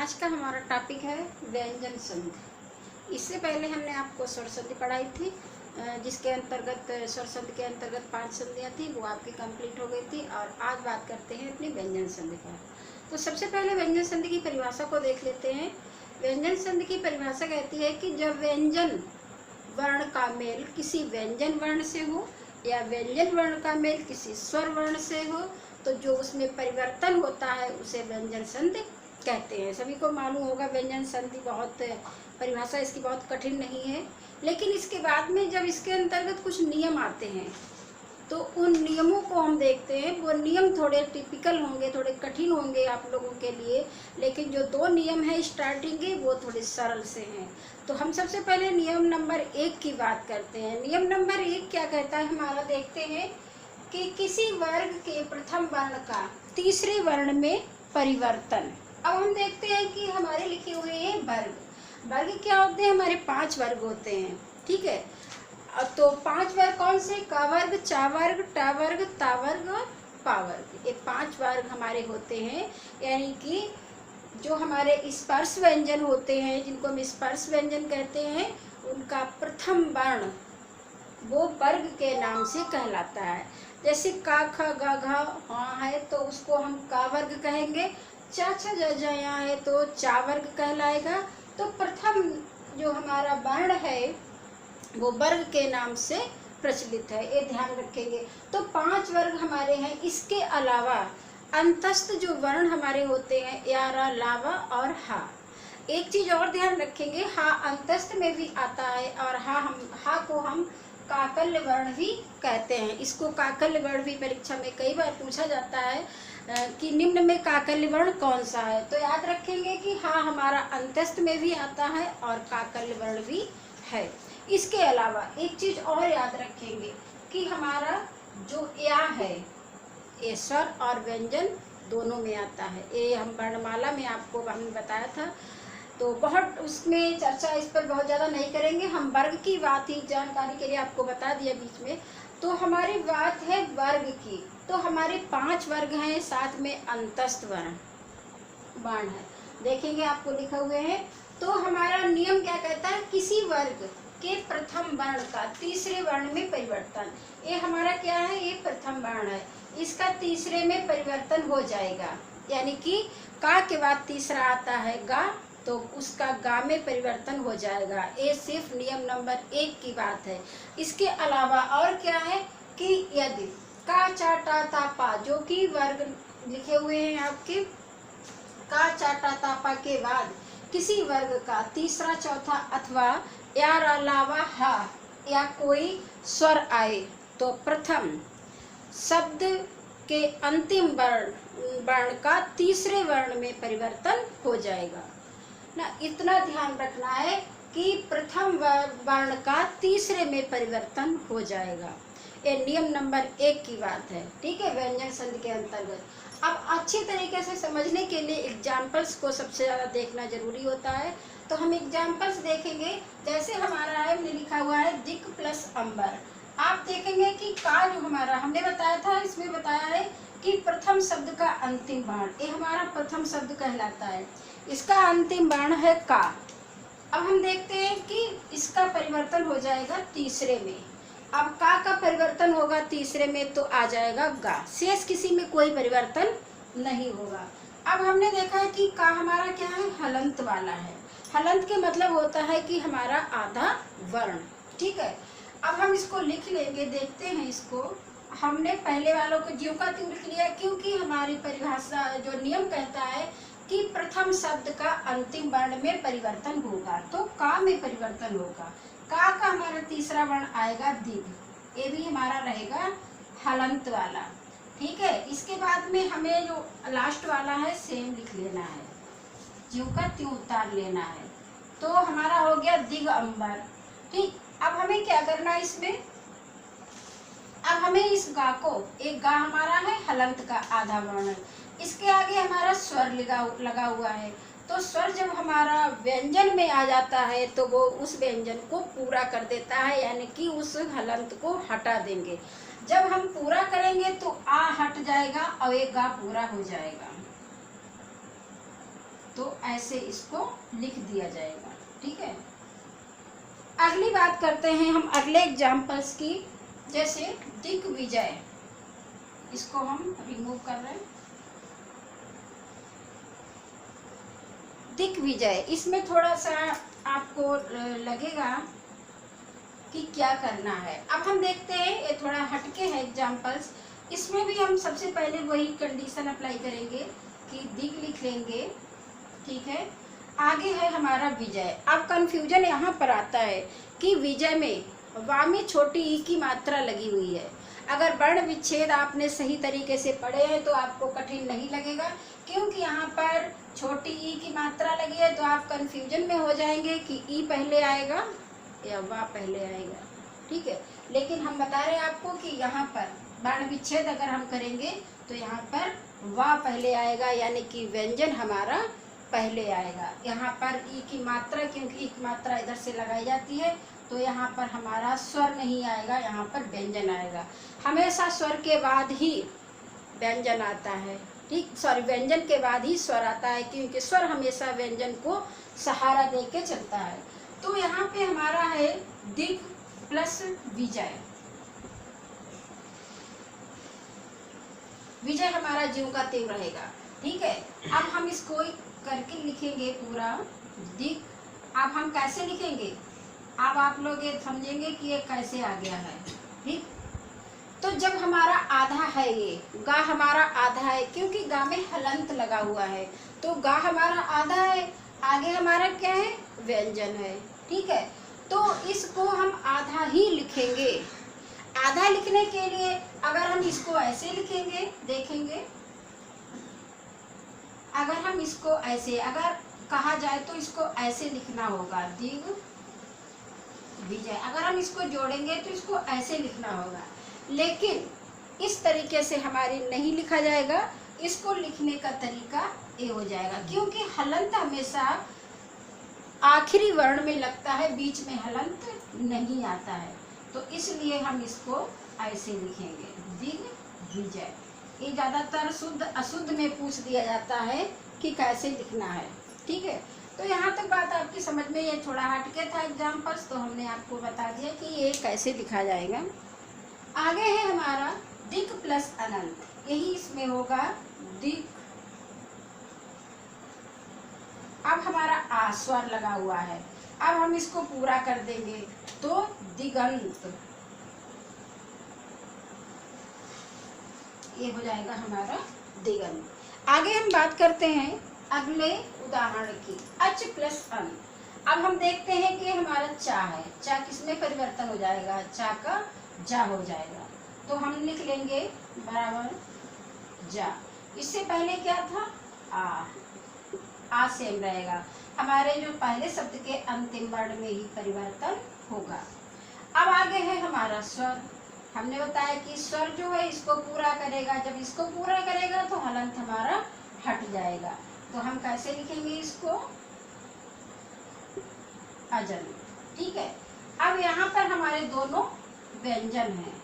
आज का हमारा टॉपिक है व्यंजन संधि। इससे पहले हमने आपको स्वर संधि पढ़ाई थी, जिसके अंतर्गत स्वर संधि के अंतर्गत 5 संधियाँ थी, वो आपकी कंप्लीट हो गई थी। और आज बात करते हैं अपनी व्यंजन संधि पर। तो सबसे पहले व्यंजन संधि की परिभाषा को देख लेते हैं। व्यंजन संधि की परिभाषा कहती है कि जब व्यंजन वर्ण का मेल किसी व्यंजन वर्ण से हो या व्यंजन वर्ण का मेल किसी स्वर वर्ण से हो, तो जो उसमें परिवर्तन होता है उसे व्यंजन संधि कहते हैं। सभी को मालूम होगा व्यंजन संधि बहुत परिभाषा इसकी बहुत कठिन नहीं है, लेकिन इसके बाद में जब इसके अंतर्गत कुछ नियम आते हैं तो उन नियमों को हम देखते हैं। वो नियम थोड़े टिपिकल होंगे, थोड़े कठिन होंगे आप लोगों के लिए, लेकिन जो 2 नियम है स्टार्टिंग के वो थोड़े सरल से हैं। तो हम सबसे पहले नियम नंबर 1 की बात करते हैं। नियम नंबर 1 क्या कहता है हमारा, देखते हैं कि किसी वर्ग के प्रथम वर्ण का तीसरे वर्ण में परिवर्तन। अब हम देखते हैं कि हमारे लिखे हुए हैं वर्ग। वर्ग क्या होते हैं, हमारे 5 वर्ग होते हैं, ठीक है। तो 5 वर्ग कौन से, क वर्ग, चा वर्ग, ट वर्ग, ता वर्ग और पा वर्ग। ये 5 वर्ग हमारे होते हैं। यानी कि जो हमारे स्पर्श व्यंजन होते हैं, जिनको हम स्पर्श व्यंजन कहते हैं, उनका प्रथम वर्ण वो वर्ग के नाम से कहलाता है। जैसे का, ख, ग, घ हाँ है तो उसको हम का वर्ग कहेंगे। चा, छ, ज, झ यहाँ है तो चा वर्ग कहलाएगा। तो प्रथम जो हमारा वर्ण है वो वर्ग के नाम से प्रचलित है, ये ध्यान रखेंगे। तो 5 वर्ग हमारे हैं। इसके अलावा अंतस्थ जो वर्ण हमारे होते हैं, यारा, लावा और हा। एक चीज और ध्यान रखेंगे, हा अंतस्थ में भी आता है और हा को हम काकल्य वर्ण भी कहते हैं। इसको काकल्य वर्ण भी परीक्षा में कई बार पूछा जाता है कि निम्न में काकल्य वर्ण कौन सा है। तो याद रखेंगे कि हा हमारा अंतस्थ में भी आता है और काकल्य वर्ण भी है। इसके अलावा एक चीज और याद रखेंगे कि हमारा जो या है, ये स्वर और व्यंजन दोनों में आता है। ये हम वर्णमाला में आपको हमने बताया था, तो बहुत उसमें चर्चा इस पर बहुत ज़्यादा नहीं करेंगे। हम वर्ग की बात ही जानकारी के लिए आपको बता दिया बीच में। तो हमारी बात है वर्ग की। तो हमारे 5 वर्ग हैं, साथ में अंतस्थ वर्ण है, देखेंगे आपको लिखे हुए हैं। तो हमारा नियम क्या कहता है, किसी वर्ग के प्रथम वर्ण का तीसरे वर्ण में परिवर्तन। ये हमारा क्या है, ये प्रथम वर्ण है, इसका तीसरे में परिवर्तन हो जाएगा। यानी कि का के बाद तीसरा आता है गा, तो उसका गा में परिवर्तन हो जाएगा। ये सिर्फ नियम नंबर 1 की बात है। इसके अलावा और क्या है कि यदि का, चा, टा, ता, पा जो कि वर्ग लिखे हुए हैं आपके, का, चा, टा, ता, पा के बाद किसी वर्ग का तीसरा, चौथा अथवा यार, अलावा, हा या कोई स्वर आए तो प्रथम शब्द के अंतिम वर्ण का तीसरे वर्ण में परिवर्तन हो जाएगा ना। इतना ध्यान रखना है कि प्रथम वर्ण का तीसरे में परिवर्तन हो जाएगा। ये नियम नंबर 1 की बात है, ठीक है, व्यंजन संधि के अंतर्गत। अब अच्छी तरीके से समझने के लिए एग्जाम्पल्स को सबसे ज़्यादा देखना जरूरी होता है। तो हम एग्जाम्पल्स देखेंगे। जैसे हमारा है लिखा हुआ है दिक प्लस अंबर। आप देखेंगे कि का जो हमारा हमने बताया था, इसमें बताया है कि प्रथम शब्द का अंतिम वर्ण, ये हमारा प्रथम शब्द कहलाता है, इसका अंतिम वर्ण है का। अब हम देखते हैं कि इसका परिवर्तन हो जाएगा तीसरे में। अब का परिवर्तन होगा तीसरे में तो आ जाएगा गा, शेष किसी में कोई परिवर्तन नहीं होगा। अब हमने देखा है कि का हमारा क्या है, हलंत वाला है। हलंत के मतलब होता है कि हमारा आधा वर्ण, ठीक है। अब हम इसको लिख लेंगे, देखते हैं इसको। हमने पहले वालों को ज्यों का त्यों लिख लिया, क्योंकि हमारी परिभाषा जो नियम कहता है कि प्रथम शब्द का अंतिम वर्ण में परिवर्तन होगा, तो का में परिवर्तन होगा। का हमारा तीसरा वर्ण आएगा दिग, ये भी हमारा रहेगा हलंत वाला, ठीक है। इसके बाद में हमें जो लास्ट वाला है सेम लिख लेना है, ज्यों का त्यों उतार लेना है। तो हमारा हो गया दिग अंबर, ठीक। अब हमें क्या करना है इसमें, अब हमें इस गा को, एक गा हमारा है हलंत का आधा वर्ण, इसके आगे हमारा स्वर लगा हुआ है। तो स्वर जब हमारा व्यंजन में आ जाता है तो वो उस व्यंजन को पूरा कर देता है, यानी कि उस हलंत को हटा देंगे। जब हम पूरा करेंगे तो आ हट जाएगा और एक गा पूरा हो जाएगा। तो ऐसे इसको लिख दिया जाएगा। ठीक है, अगली बात करते हैं हम अगले एग्जाम्पल्स की। जैसे दिग्विजय, इसको हम रिमूव कर रहे हैं। दिग्विजय, इसमें थोड़ा सा आपको लगेगा कि क्या करना है। अब हम देखते हैं, ये थोड़ा हटके है एग्जाम्पल्स। इसमें भी हम सबसे पहले वही कंडीशन अप्लाई करेंगे कि दिग लिख लेंगे। ठीक है, आगे है हमारा विजय। अब कंफ्यूजन यहाँ पर आता है कि विजय में वा में छोटी ई की मात्रा लगी हुई है। अगर वर्ण विच्छेद आपने सही तरीके से पढ़े हैं तो आपको कठिन नहीं लगेगा, क्योंकि यहाँ पर छोटी ई की मात्रा लगी है तो आप कंफ्यूजन में हो जाएंगे कि ई पहले आएगा या वा पहले आएगा। ठीक है, लेकिन हम बता रहे हैं आपको कि यहाँ पर वर्ण विच्छेद अगर हम करेंगे तो यहाँ पर वा पहले आएगा, यानी कि व्यंजन हमारा पहले आएगा। यहाँ पर ई की मात्रा, क्योंकि ई की मात्रा इधर से लगाई जाती है तो यहाँ पर हमारा स्वर नहीं आएगा, यहाँ पर व्यंजन आएगा। हमेशा स्वर के बाद ही व्यंजन आता है। ठीक, सॉरी, व्यंजन के बाद ही स्वर आता है, क्योंकि स्वर हमेशा व्यंजन को सहारा दे के चलता है। तो यहाँ पे हमारा है दिग प्लस विजय। विजय हमारा ज्यों का त्यों रहेगा। ठीक है, अब हम इसको करके लिखेंगे पूरा दिग। अब हम कैसे लिखेंगे, अब आप लोग ये समझेंगे कि ये कैसे आ गया है। ठीक, तो जब हमारा आधा है, ये गा हमारा आधा है, क्योंकि गा में हलंत लगा हुआ है, तो गा हमारा आधा है, आगे हमारा क्या है, व्यंजन है। ठीक है, तो इसको हम आधा ही लिखेंगे। आधा लिखने के लिए अगर हम इसको ऐसे लिखेंगे, देखेंगे, अगर हम इसको ऐसे अगर कहा जाए तो इसको ऐसे लिखना होगा, दिग विजय। अगर हम इसको जोड़ेंगे तो इसको ऐसे लिखना होगा, लेकिन इस तरीके से हमारी नहीं लिखा जाएगा। इसको लिखने का तरीका ये हो जाएगा, क्योंकि हलंत हमेशा आखिरी वर्ण में लगता है, बीच में हलंत नहीं आता है, तो इसलिए हम इसको ऐसे लिखेंगे, दिग विजय। ये ज़्यादातर शुद्ध अशुद्ध में पूछ दिया जाता है कि कैसे लिखना है। ठीक है, तो यहाँ तक बात आपकी समझ में, ये थोड़ा हटके था एग्जाम्पल्स, तो हमने आपको बता दिया कि ये कैसे लिखा जाएगा। आगे है हमारा दिग प्लस अनंत, यही इसमें होगा दिग। अब हमारा आ स्वर लगा हुआ है, अब हम इसको पूरा कर देंगे तो दिगंत, ये हो जाएगा हमारा दिगंत। आगे हम बात करते हैं अगले उदाहरण की, अच प्लस अन। अब हम देखते हैं कि हमारा चा है, चा किसमें परिवर्तन हो जाएगा, चा का जा हो जाएगा, तो हम लिख लेंगे बराबर जा। इससे पहले क्या था, आ सेम रहेगा, हमारे जो पहले शब्द के अंतिम वर्ण में ही परिवर्तन होगा। अब आगे है हमारा स्वर। हमने बताया कि स्वर जो है इसको पूरा करेगा, जब इसको पूरा करेगा तो हलंत हमारा हट जाएगा, तो हम कैसे लिखेंगे इसको, अजन। ठीक है, अब यहाँ पर हमारे दोनों व्यंजन हैं,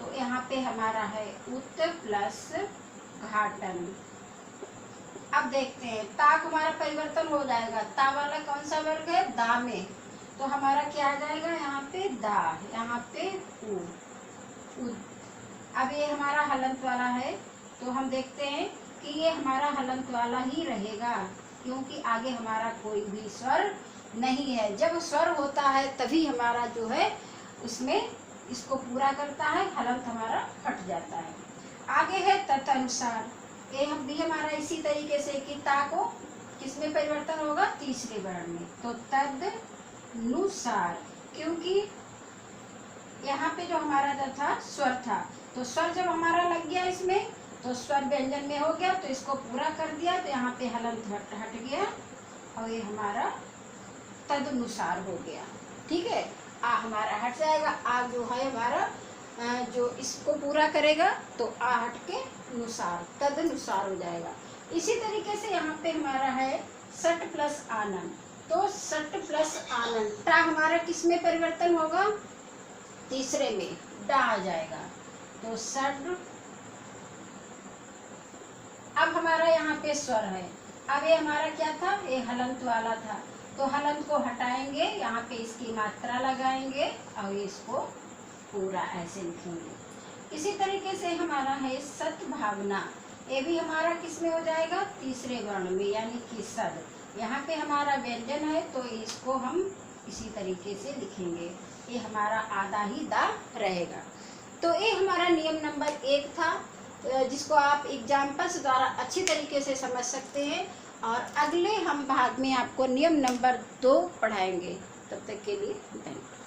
तो यहाँ पे हमारा है उत प्लस घाटन। अब देखते हैं, ताक हमारा परिवर्तन हो जाएगा, ता वाला कौन सा वर्ग है, दा में, तो हमारा क्या आ जाएगा, यहाँ पे दा, यहाँ पे उ। अब ये हमारा हलंत वाला है, तो हम देखते हैं कि ये हमारा हलंत वाला ही रहेगा, क्योंकि आगे हमारा कोई भी स्वर नहीं है। जब स्वर होता है तभी हमारा जो है उसमें इसको पूरा करता है, हलंत हमारा हट जाता है। आगे है तदनुसार, ये हम भी हमारा इसी तरीके से कि ता को किसमें परिवर्तन होगा, तीसरे वर्ण में, तो तदनुसार, क्योंकि यहाँ पे जो हमारा जो था स्वर था, तो स्वर जब हमारा लग गया इसमें तो स्वर व्यंजन में हो गया, तो इसको पूरा कर दिया, तो यहाँ पे हलंत हट गया और ये हमारा तदनुसार हो गया। ठीक है, आ हमारा हट जाएगा, आ जो है हमारा जो इसको पूरा करेगा तो आ हट के अनुसार, तदनुसार हो जाएगा। इसी तरीके से यहाँ पे हमारा है सट प्लस आनंद, तो सट प्लस आनंद, टा हमारा किस में परिवर्तन होगा, तीसरे में, डा आ जाएगा, तो सट। अब हमारा यहाँ पे स्वर है, अब ये हमारा क्या था, ये हलंत वाला था, तो हलंत को हटाएंगे, यहाँ पे इसकी मात्रा लगाएंगे और इसको पूरा ऐसे लिखेंगे। इसी तरीके से हमारा है सद्भावना, ये भी हमारा किस में हो जाएगा, तीसरे वर्ण में, यानी कि सद। यहाँ पे हमारा व्यंजन है तो इसको हम इसी तरीके से लिखेंगे, ये हमारा आधा ही दा रहेगा। तो ये हमारा नियम नंबर 1 था, जिसको आप एग्जाम्पल्स द्वारा अच्छी तरीके से समझ सकते हैं। और अगले हम भाग में आपको नियम नंबर 2 पढ़ाएंगे। तब तक के लिए धन्यवाद।